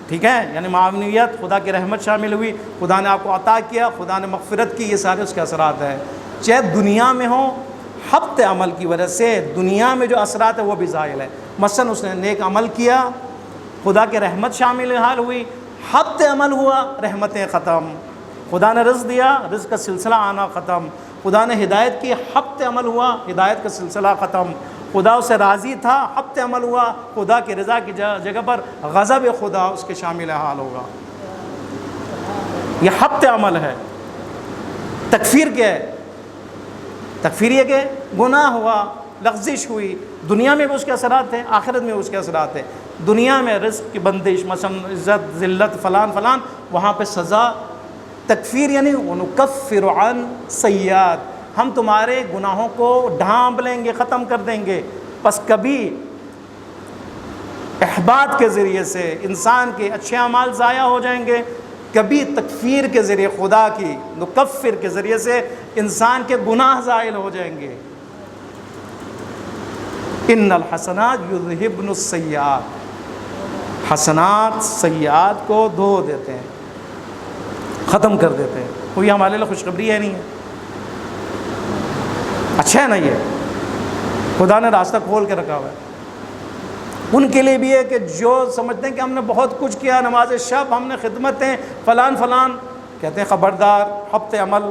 ٹھیک ہے؟ یعنی معنویت، خدا کی رحمت شامل ہوئی، خدا نے آپ کو عطا کیا، خدا نے مغفرت کی، یہ سارے اس کے اثرات ہیں۔ چاہے دنیا میں ہوں، حبط عمل کی وجہ سے دنیا میں جو اثرات ہیں وہ بھی زائل ہے۔ مثلا اس نے نیک عمل کیا، خدا کی رحمت شامل حال ہوئی، حبط عمل ہوا، رحمتیں ختم۔ خدا نے رزق دیا، رزق کا سلسلہ آنا ختم۔ خدا نے ہدایت کی، حبط عمل ہوا، ہدایت کا سلسلہ ختم۔ خدا اسے راضی تھا، حبط عمل ہوا، خدا کی رضا کی جگہ پر غضب خدا اس کے شامل حال ہوگا۔ یہ حبط عمل ہے۔ تکفیر کیا ہے؟ تکفیر یہ کہ گناہ ہوا، لغزش ہوئی، دنیا میں بھی اس کے اثرات ہیں، آخرت میں بھی اس کے اثرات ہیں۔ دنیا میں رزق کی بندش، مثلا عزت ذلت فلان فلان، وہاں پہ سزا۔ تکفیر یعنی ونکفر عن سیئات، ہم تمہارے گناہوں کو ڈھانپ لیں گے، ختم کر دیں گے۔ پس کبھی احباط کے ذریعے سے انسان کے اچھے اعمال ضائع ہو جائیں گے، کبھی تکفیر کے ذریعے، خدا کی نکفر کے ذریعے سے انسان کے گناہ زائل ہو جائیں گے۔ ان الحسنات یذہبن السیئات، حسنات سیئات کو دھو دیتے ہیں، ختم کر دیتے ہیں۔ کوئی ہمارے لیے خوشخبری ہے نہیں ہے؟ اچھا ہے نا؟ یہ خدا نے راستہ کھول کے رکھا ہوا ہے ان کے لیے بھی ہے کہ جو سمجھتے ہیں کہ ہم نے بہت کچھ کیا، نماز شب، ہم نے خدمتیں، فلان فلان، کہتے ہیں خبردار، حبط عمل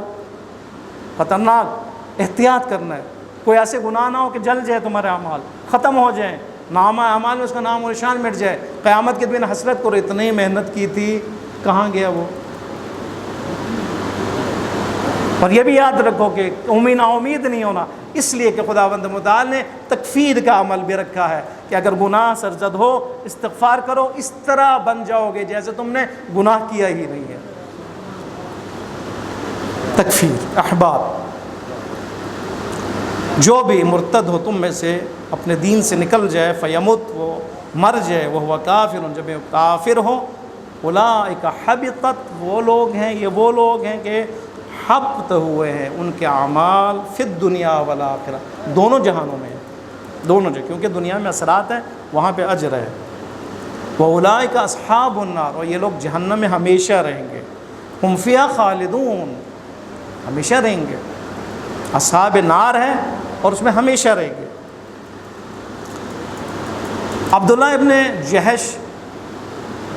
خطرناک، احتیاط کرنا ہے۔ کوئی ایسے گناہ نہ ہو کہ جل جائے تمہارے اعمال، ختم ہو جائیں، نامہ اعمال میں اس کا نام و نشان مٹ جائے، قیامت کے دن حسرت کرو اتنی محنت کی تھی، کہاں گیا وہ؟ اور یہ بھی یاد رکھو کہ نا امید نہیں ہونا، اس لیے کہ خداوند متعال نے تکفیر کا عمل بھی رکھا ہے کہ اگر گناہ سرزد ہو استغفار کرو، اس طرح بن جاؤ گے جیسے تم نے گناہ کیا ہی نہیں ہے۔ تکفیر، احباب، جو بھی مرتد ہو تم میں سے، اپنے دین سے نکل جائے، فیمت، وہ مر جائے، وہ کافر، جب کافر ہو، اولئک حبطت، وہ لوگ ہیں، یہ وہ لوگ ہیں کہ حبط ہوئے ہیں ان کے اعمال فی الدنیا والآخرہ، دونوں جہانوں میں، دونوں جگہ، کیونکہ دنیا میں اثرات ہیں، وہاں پہ اجر ہے۔ وَأُولَٰئِكَ أَصْحَابُ النَّارِ، اور یہ لوگ جہنم میں ہمیشہ رہیں گے، ہم فیہا خالدون، ہمیشہ رہیں گے، اصحاب نار ہے اور اس میں ہمیشہ رہیں گے۔ عبداللہ ابن جہش،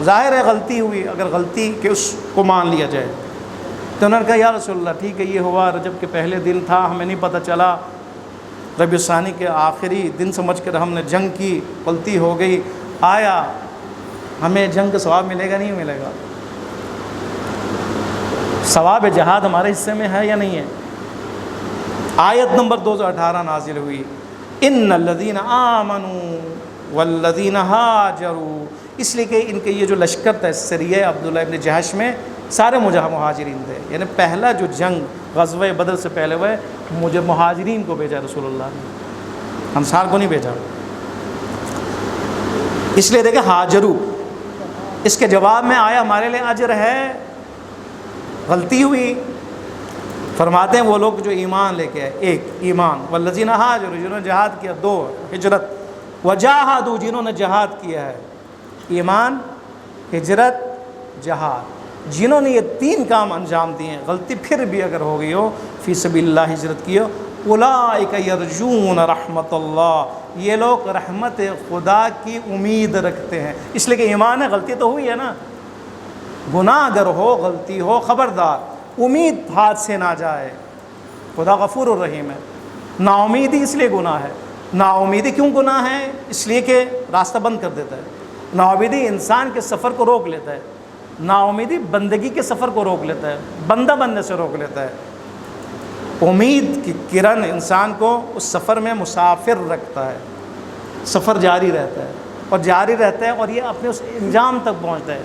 ظاہر ہے غلطی ہوئی، اگر غلطی کہ اس کو مان لیا جائے تو انہوں نے کہا یا رسول اللہ ٹھیک ہے، یہ ہوا رجب کے پہلے دن تھا، ہمیں نہیں پتہ چلا، ربیع الثانی کے آخری دن سمجھ کر ہم نے جنگ کی، غلطی ہو گئی، آیا ہمیں جنگ کا ثواب ملے گا نہیں ملے گا؟ ثواب جہاد ہمارے حصے میں ہے یا نہیں ہے؟ آیت نمبر 218 نازل ہوئی، ان الذین آمنوا والذین ہاجروا، اس لیے کہ ان کے یہ جو لشکر تھا سریہ عبداللہ ابن جہش میں سارے مہاجرین تھے، یعنی پہلا جو جنگ غزوہ بدر سے پہلے ہوئے، مجھے مہاجرین کو بھیجا رسول اللہ نے، انصار کو نہیں بھیجا۔ اس لیے دیکھیں ہاجرو، اس کے جواب میں آیا ہمارے لیے اجر ہے، غلطی ہوئی، فرماتے ہیں وہ لوگ جو ایمان لے کے آئے، ایک ایمان، والذین ہاجروا جنہوں نے جہاد کیا، دو ہجرت، وجاہدوا جنہوں نے جہاد کیا ہے، ایمان، ہجرت، جہاد، جنہوں نے یہ تین کام انجام دیے ہیں، غلطی پھر بھی اگر ہو گئی ہو، فی سبیل اللہ ہجرت کی ہو، اولئک یرجون رحمت اللہ، یہ لوگ رحمت خدا کی امید رکھتے ہیں۔ اس لیے کہ ایمان ہے، غلطی تو ہوئی ہے نا، گناہ اگر ہو، غلطی ہو، خبردار امید ہاتھ سے نہ جائے، خدا غفور الرحیم ہے۔ نا امیدی اس لیے گناہ ہے، نا امیدی کیوں گناہ ہے؟ اس لیے کہ راستہ بند کر دیتا ہے، نا امیدی انسان کے سفر کو روک لیتا ہے، نا امیدی بندگی کے سفر کو روک لیتا ہے، بندہ بننے سے روک لیتا ہے۔ امید کی کرن انسان کو اس سفر میں مسافر رکھتا ہے، سفر جاری رہتا ہے اور جاری رہتا ہے اور یہ اپنے اس انجام تک پہنچتا ہے۔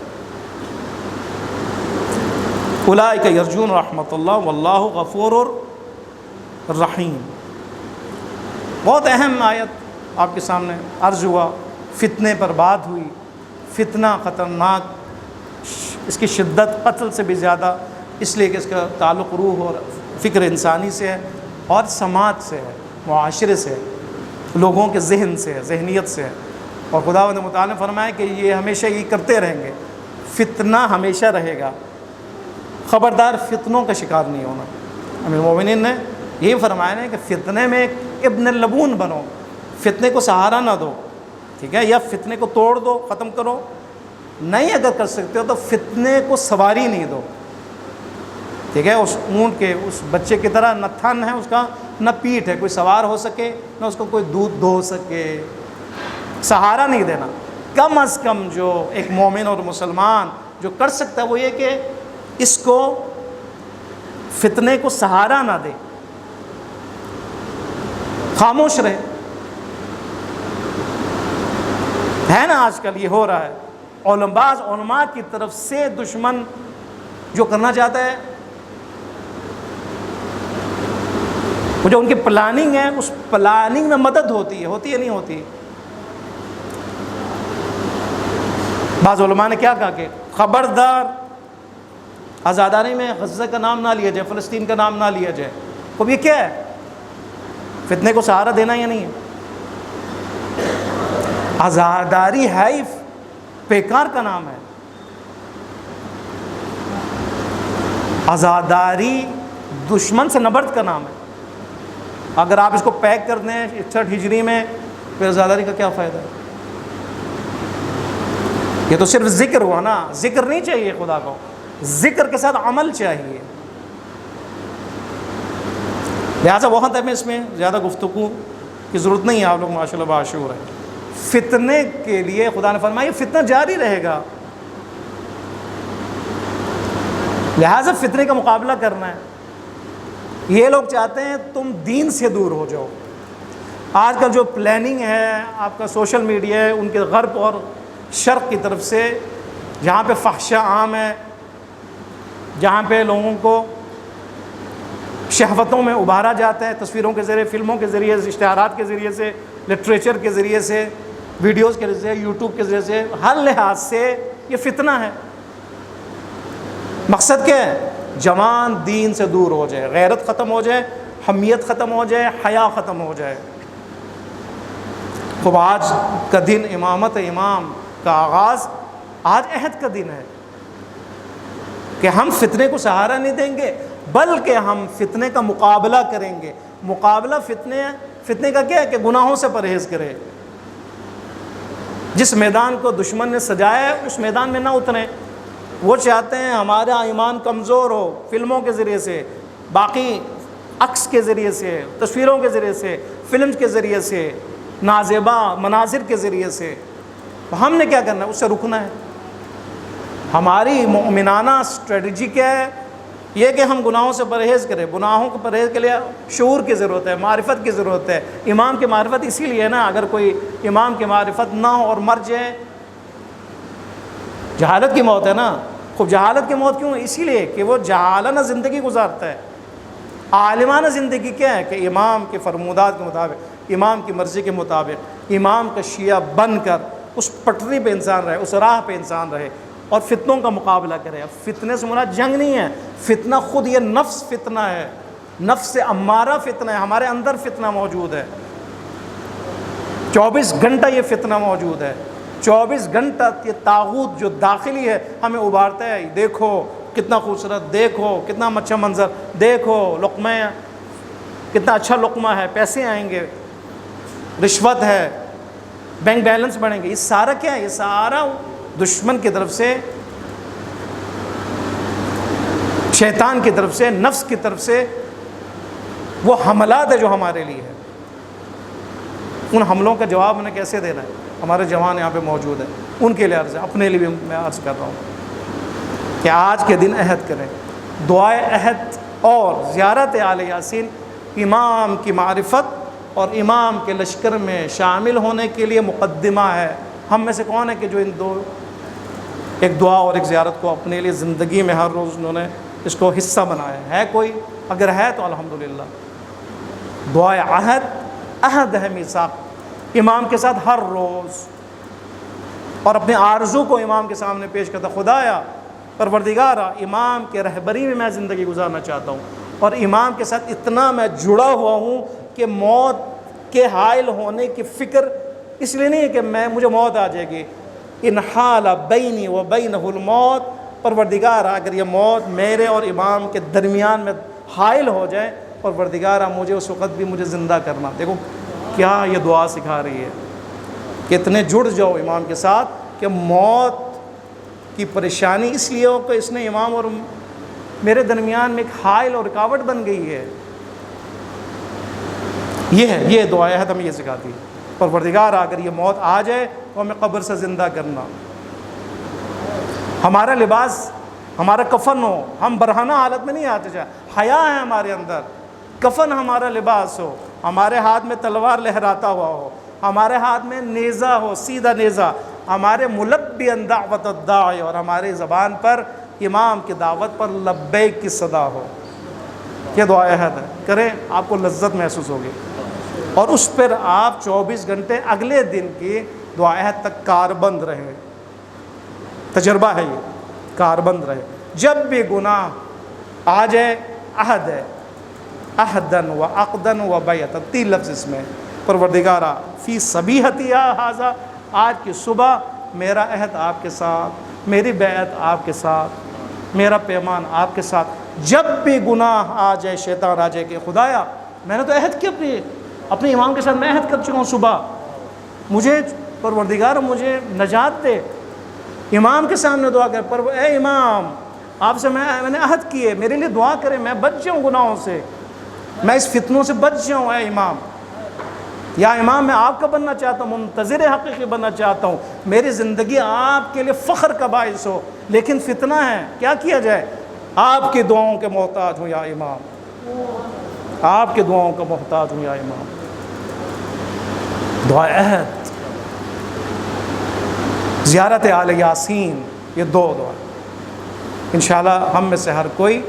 اولئک یرجون رحمت اللہ واللہ غفور الرحیم۔ بہت اہم آیت آپ کے سامنے عرض ہوا، فتنے پر بات ہوئی، فتنہ خطرناک، اس کی شدت قتل سے بھی زیادہ، اس لیے کہ اس کا تعلق روح اور فکر انسانی سے ہے اور سماج سے ہے، معاشرے سے ہے، لوگوں کے ذہن سے ہے، ذہنیت سے ہے، اور خداوند متعال نے فرمایا کہ یہ ہمیشہ یہ کرتے رہیں گے، فتنہ ہمیشہ رہے گا، خبردار فتنوں کا شکار نہیں ہونا۔ امیر المومنین نے یہ فرمایا ہے کہ فتنے میں ایک ابن اللبون بنو، فتنے کو سہارا نہ دو، ٹھیک ہے، یا فتنے کو توڑ دو، ختم کرو، نہیں اگر کر سکتے ہو تو فتنے کو سواری نہیں دو، ٹھیک ہے، اس اونٹ کے اس بچے کی طرح نہ تھن ہے اس کا نہ پیٹھ ہے، کوئی سوار ہو سکے نہ اس کو کوئی دودھ دو سکے، سہارا نہیں دینا۔ کم از کم جو ایک مومن اور مسلمان جو کر سکتا ہے وہ یہ کہ اس کو فتنے کو سہارا نہ دے، خاموش رہے۔ ہے نا آج کل یہ ہو رہا ہے، بعض علماء کی طرف سے دشمن جو کرنا چاہتا ہے، وہ جو ان کی پلاننگ ہے، اس پلاننگ میں مدد ہوتی ہے نہیں ہوتی؟ بعض علماء نے کیا کہا کہ خبردار آزاداری میں غزہ کا نام نہ لیا جائے، فلسطین کا نام نہ لیا جائے۔ اب یہ کیا ہے؟ فتنے کو سہارا دینا یا نہیں ہے؟ آزاداری ہے ہی بیکار کا نام ہے، آزاداری دشمن سے نبرد کا نام ہے۔ اگر آپ اس کو پیک کر دیں 61 ہجری میں، پھر آزاداری کا کیا فائدہ ہے؟ یہ تو صرف ذکر ہوا نا، ذکر نہیں چاہیے خدا کو، ذکر کے ساتھ عمل چاہیے۔ لہٰذا وقت میں اس میں زیادہ گفتگو کی ضرورت نہیں ہے، آپ لوگ ماشاءاللہ باشعور ہیں۔ فتنے کے لیے خدا نے فرمایا فتنہ جاری رہے گا، لہٰذا فتنے کا مقابلہ کرنا ہے۔ یہ لوگ چاہتے ہیں تم دین سے دور ہو جاؤ۔ آج کل جو پلاننگ ہے آپ کا سوشل میڈیا ہے، ان کے غرب اور شرق کی طرف سے، جہاں پہ فحشہ عام ہے، جہاں پہ لوگوں کو شہوتوں میں ابھارا جاتا ہے، تصویروں کے ذریعے، فلموں کے ذریعے سے، اشتہارات کے ذریعے سے، لٹریچر کے ذریعے سے، ویڈیوز کے ذریعے سے، یوٹیوب کے ذریعے سے، ہر لحاظ سے یہ فتنہ ہے۔ مقصد کیا ہے؟ جوان دین سے دور ہو جائے، غیرت ختم ہو جائے، حمیت ختم ہو جائے، حیا ختم ہو جائے۔ خوب آج کا دن امامت امام کا آغاز، آج عہد کا دن ہے کہ ہم فتنے کو سہارا نہیں دیں گے، بلکہ ہم فتنے کا مقابلہ کریں گے۔ مقابلہ فتنے کا کیا ہے کہ گناہوں سے پرہیز کرے۔ جس میدان کو دشمن نے سجایا ہے اس میدان میں نہ اتریں۔ وہ چاہتے ہیں ہمارا ایمان کمزور ہو، فلموں کے ذریعے سے، باقی عکس کے ذریعے سے، تصویروں کے ذریعے سے، فلم کے ذریعے سے، نازیبا مناظر کے ذریعے سے۔ ہم نے کیا کرنا ہے؟ اس سے رکنا ہے۔ ہماری مومنانہ اسٹریٹجی کیا ہے؟ یہ کہ ہم گناہوں سے پرہیز کریں۔ گناہوں کو پرہیز کے لیے شعور کی ضرورت ہے، معرفت کی ضرورت ہے۔ امام کی معرفت اسی لیے نا، اگر کوئی امام کی معرفت نہ ہو اور مر جائے، جہالت کی موت ہے نا۔ خوب جہالت کی موت کیوں؟ اسی لیے کہ وہ جہالانہ زندگی گزارتا ہے۔ عالمانہ زندگی کیا ہے کہ امام کے فرمودات کے مطابق، امام کی مرضی کے مطابق، امام کا شیعہ بن کر اس پٹری پہ انسان رہے، اس راہ پہ انسان رہے اور فتنوں کا مقابلہ کرے۔ اب فتنے سے مراد جنگ نہیں ہے، فتنہ خود یہ نفس فتنہ ہے، نفس امارہ فتنہ ہے، ہمارے اندر فتنہ موجود ہے، 24 گھنٹہ یہ فتنہ موجود ہے، 24 گھنٹہ یہ طاغوت جو داخلی ہے ہمیں ابھارتا ہے، دیکھو کتنا خوبصورت، دیکھو کتنا اچھا منظر، دیکھو لقمہ کتنا اچھا لقمہ ہے، پیسے آئیں گے، رشوت ہے، بینک بیلنس بڑھیں گے، یہ سارا کیا ہے؟ یہ سارا دشمن کی طرف سے، شیطان کی طرف سے، نفس کی طرف سے وہ حملات ہے جو ہمارے لیے ہے۔ ان حملوں کا جواب انہیں کیسے دینا ہے؟ ہمارے جوان یہاں پہ موجود ہیں، ان کے لیے عرض ہے، اپنے لیے بھی میں عرض کر رہا ہوں کہ آج کے دن عہد کریں، دعائے عہد اور زیارت آل یاسین امام کی معرفت اور امام کے لشکر میں شامل ہونے کے لیے مقدمہ ہے۔ ہم میں سے کون ہے کہ جو ان دو، ایک دعا اور ایک زیارت کو اپنے لیے زندگی میں ہر روز انہوں نے اس کو حصہ بنایا ہے کوئی؟ اگر ہے تو الحمدللہ۔ دعائے عہد ہے، میثاق امام کے ساتھ ہر روز، اور اپنے آرزو کو امام کے سامنے پیش کرتا، خدایا پروردگارا امام کے رہبری میں زندگی گزارنا چاہتا ہوں، اور امام کے ساتھ اتنا میں جڑا ہوا ہوں کہ موت کے حائل ہونے کی فکر اس لیے نہیں ہے کہ مجھے موت آ جائے گی، ان حال بینی و بینہ الموت، پروردگارا اگر یہ موت میرے اور امام کے درمیان میں حائل ہو جائے، پروردگارا مجھے اس وقت بھی مجھے زندہ کرنا۔ دیکھو کیا یہ دعا سکھا رہی ہے کہ اتنے جڑ جاؤ امام کے ساتھ کہ موت کی پریشانی اس لیے ہو کہ اس نے امام اور میرے درمیان میں ایک حائل اور رکاوٹ بن گئی ہے۔ یہ دعا ہے ہمیں یہ سکھاتی ہے، پروردگارا اگر یہ موت آ جائے تو ہمیں قبر سے زندہ کرنا، ہمارا لباس، ہمارا کفن ہو، ہم برہنہ حالت میں نہیں آتے جائیں، حیا ہے ہمارے اندر، کفن ہمارا لباس ہو، ہمارے ہاتھ میں تلوار لہراتا ہوا ہو، ہمارے ہاتھ میں نیزہ ہو، سیدھا نیزہ، ہمارے ملبی دعوت الداعی، اور ہماری زبان پر امام کی دعوت پر لبیک کی صدا ہو۔ یہ دعا عہد ہے، کریں، آپ کو لذت محسوس ہوگی، اور اس پر آپ 24 گھنٹے اگلے دن کی دعا عہد تک کاربند رہے، تجربہ ہے یہ، کاربند رہے، جب بھی گناہ آ جائے، عہد ہے، عہدن و عقدن و بیعتن، 3 لفظ اس میں، پروردگارا فی صبیحتی ھذا، آج کی صبح میرا عہد آپ کے ساتھ، میری بیعت آپ کے ساتھ، میرا پیمان آپ کے ساتھ، جب بھی گناہ آ جائے، شیطان آ جائے کہ خدایا میں نے تو عہد کیا اپنے امام کے ساتھ، میں عہد کر چکا ہوں صبح، مجھے پروردگار مجھے نجات دے، امام کے سامنے دعا کر، اے امام آپ سے میں نے عہد کیے، میرے لیے دعا کریں، میں بچ جاؤں گناہوں سے، میں اس فتنوں سے بچ جاؤں، اے امام، یا امام میں آپ کا بننا چاہتا ہوں، منتظر حقیقی بننا چاہتا ہوں، میری زندگی آپ کے لیے فخر کا باعث ہو، لیکن فتنہ ہے، کیا کیا جائے؟ آپ کی دعاؤں کے محتاج ہوں یا امام، آپ کے دعاؤں کا محتاج ہوں یا امام۔ دعا عہد، زیارت آل یاسین، یہ 2 دعا انشاءاللہ ہم میں سے ہر کوئی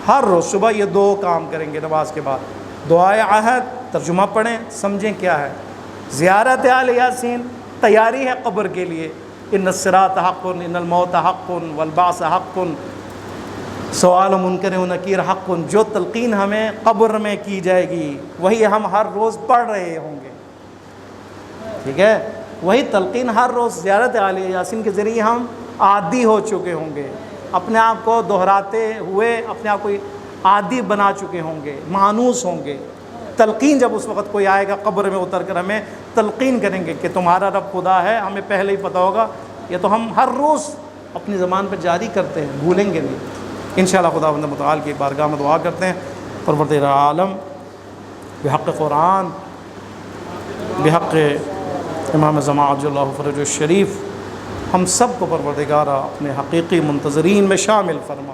ہر روز صبح یہ 2 کام کریں گے نماز کے بعد، دعائے عہد، ترجمہ پڑھیں، سمجھیں کیا ہے، زیارت آل یاسین تیاری ہے قبر کے لیے، ان الصراط حق ان الموت حق والبعث حق، سوال و منکر و نکیر حق، جو تلقین ہمیں قبر میں کی جائے گی وہی ہم ہر روز پڑھ رہے ہوں گے، ٹھیک ہے، وہی تلقین ہر روز زیارت آل یاسین کے ذریعے ہم عادی ہو چکے ہوں گے، اپنے آپ کو دہراتے ہوئے اپنے آپ کو عادی بنا چکے ہوں گے، مانوس ہوں گے۔ تلقین جب اس وقت کوئی آئے گا قبر میں اتر کر ہمیں تلقین کریں گے کہ تمہارا رب خدا ہے، ہمیں پہلے ہی پتہ ہوگا، یہ تو ہم ہر روز اپنی زبان پہ جاری کرتے ہیں، بھولیں گے نہیں انشاءاللہ۔ خداوند متعال کی بارگاہ میں دعا کرتے ہیں، پروردگار عالم بحق قرآن، بحق امام زمان عجل اللہ فرجہ الشریف، ہم سب کو پروردگارہ اپنے حقیقی منتظرین میں شامل فرما۔